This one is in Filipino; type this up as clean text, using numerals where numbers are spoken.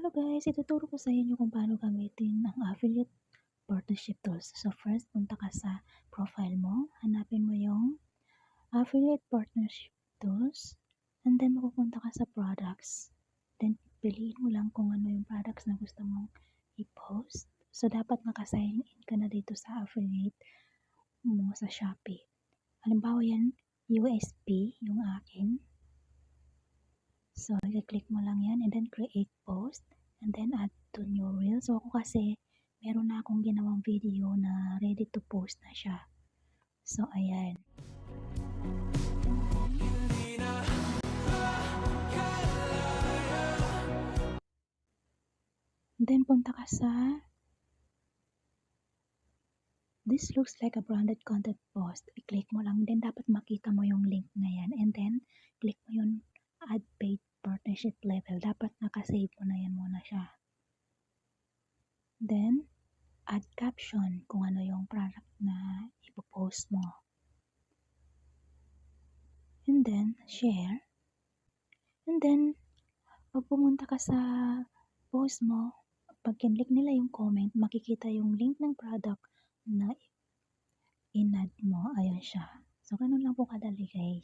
Hello guys, ituturo ko sa inyo kung paano gamitin ang affiliate partnership tools. So first, punta ka sa profile mo, hanapin mo yung affiliate partnership tools, and then mapupunta ka sa products. Then piliin mo lang kung ano yung products na gusto mong i-post. So dapat naka-sign in ka na dito sa affiliate mo sa Shopee. Halimbawa yan, USP, yung akin. So, i-click mo lang yan and then create post and then add to new reel. So, ako kasi meron na akong ginawang video na ready to post na siya. So, ayan. And then, punta ka sa this looks like a branded content post. I-click mo lang. Then, dapat makita mo yung link na yan. And then, click mo yung add paid partnership level. Dapat nakasave mo na yan muna siya. Then, add caption kung ano yung product na ipopost mo. And then, share. And then, pag pumunta ka sa post mo, pag kinlik nila yung comment, makikita yung link ng product na in-add mo. Ayan siya. So, ganun lang po kadali guys.